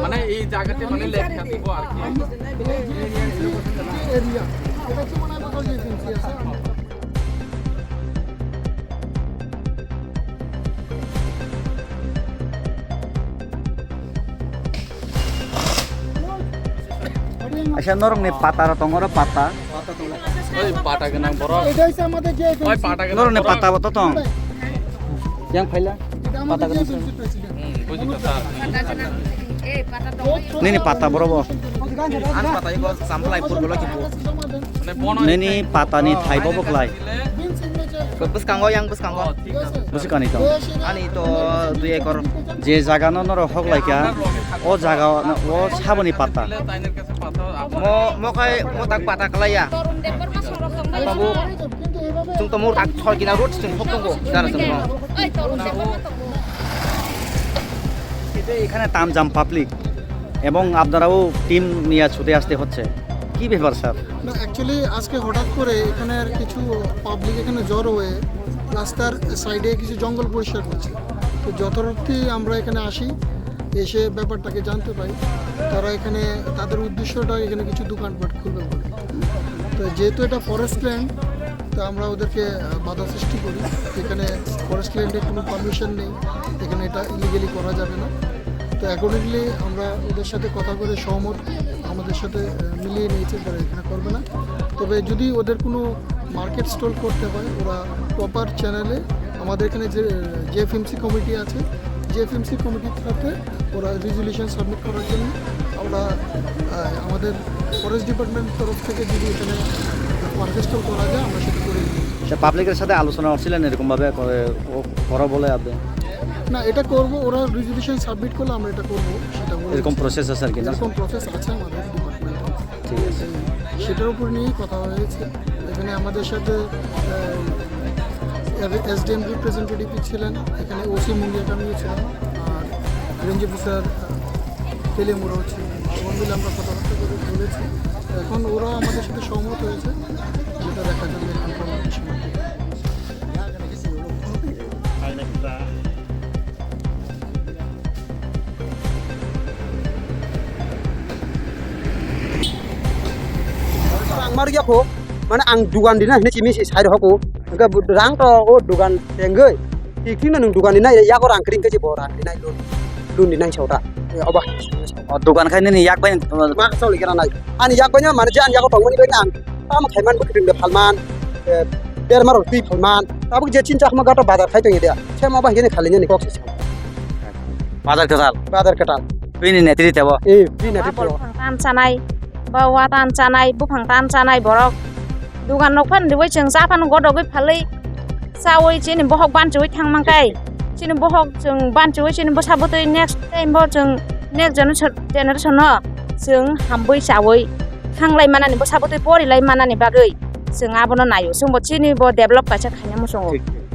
মানে এই জায়গাতে মানে লেখা দিব আর কি এরিয়া এটা হচ্ছে মনে হয় কোথাও যে ফেন্সি আছে Asya norong ni pata ratong ora pata. ওই পাটা কেনা বড় এটা হচ্ছে আমাদের যে ওই পাটা কেনা Norong ni pata ba totong? Yang phaila? এটা আমাদের যে ফেন্সি প্রেসিডেন্ট বুঝি তো sir Nini pata borobo. An patay ko samplay pur gulo kipo. মানে বন Nini pata ni thai bobo klai. বিন signature Bus kanggo yang bus kanggo. ঠিক আছে Busikan ito. Ani to 2 ekor. Je jaga no noro hok lai kya. O jaga o saboni pata. তাইনের কাছে পাতা Mo kay mo tag pata kalay ya. Babu কিন্তু এভাবে tung tomur tak chol kina root tung hok tunggo. Dara tung mo. এটা এখানে তামজাম public এবং আপনারাও team নিয়ে ছুটে আসতে হচ্ছে কি ব্যাপার স্যার না অ্যাকচুয়ালি আজকে হঠাৎ করে এখানে আর কিছু পাবলিক এখানে জড়ো হয়ে রাস্তার সাইডে কিছু জঙ্গল পরিষ্কার করছে তো যথারীতি আমরা এখানে আসি এসে ব্যাপারটাকে জানতে পাই তারা এখানে তাদের উদ্দেশ্যটা এখানে কিছু দোকানপাট খুলবে বলে তো যেহেতু এটা ফরেস্ট ল্যান্ড তো আমরা ওদেরকে বাধা সৃষ্টি করি এখানে ফরেস্ট ল্যান্ডে কোনো পারমিশন নেই এখানে এটা ইলিগালি করা যাবে না তো অ্যাকর্ডিংলি আমরা ওদের সাথে কথা করে সহমত আমাদের সাথে মিলিয়ে নিয়েছে তারা এখানে করবে না তবে যদি ওদের কোনো মার্কেট স্টল করতে হয় ওরা প্রপার চ্যানেলে আমাদের এখানে যে জেএফএমসি কমিটি আছে জেএফএমসি কমিটির সাথে ওরা রেজুলিউশন সাবমিট করার জন্য আমরা আমাদের ফরেস্ট ডিপার্টমেন্ট তরফ থেকে যদি এখানে মার্কেট স্টল করা যায় আমরা সেটা করে দিই পাবলিকের সাথে আলোচনা করছিলেন এরকমভাবে করা বলে আপনি না এটা করব ওরা রেজুলিউশন সাবমিট করলে আমরা এটা করব সেটা বলে এরকম প্রসেস আছে আর কি না এরকম প্রসেস আছে আমাদের ডিপার্টমেন্টে ঠিক আছে সেটার উপর নিয়েই কথা হয়েছে এখানে আমাদের সাথে এসডিএম রিপ্রেজেন্টেটিভ ছিলেন এখানে ওসি মুঙ্গিয়াকামিও ছিলেন আর রেঞ্জ অফিসার তেলেমুরাও ছিলেন সবাই মিলে আমরা কথাবার্তা করে বলেছি এখন ওরা আমাদের সাথে সহমত হয়েছে যেটা দেখা যাবে এখানকার সময় Maria ko mana ang dugan dina hne chimi si sai hoko ga rang to o dugan tengai tikina nung dugan dina ya ko rang kring ke ji bora dina lun dina chota oba দোকান খাইনি নি ইয়াক বাইন ma sau li kana nai ani yak banya mana jan ya ko tongoni bai nang am khaiman bu kring de phalman ber maro ti phalman tabu je chin chak ma gato badar khai to dia che ma ba hene khali ni kok si বাজার কাল badar katal পিনি নেত্রি তেব e pi na ti pro tan sanai bawa tan sanai bufang tan sanai borok dugan nok phan diwai cheng sa phan godok bai phalai sawoi chini bohok ban chui thang mangkai chini bohok cheng ban chui chini bo sabotoi next time bo cheng next generation no cheng hamboi sawoi khanglai manani bo sabotoi porilai manani bagai cheng abono nayo cheng bo chini bo develop kaisa khanya musongo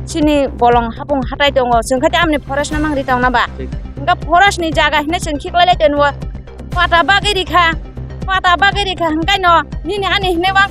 chini bolong hapung hatai dongo cheng khati amni forest na mangri tong na ba ga forest ni jaga hine cheng khiklai tenwa pata bagai rikha hangkai no ni ani hine wa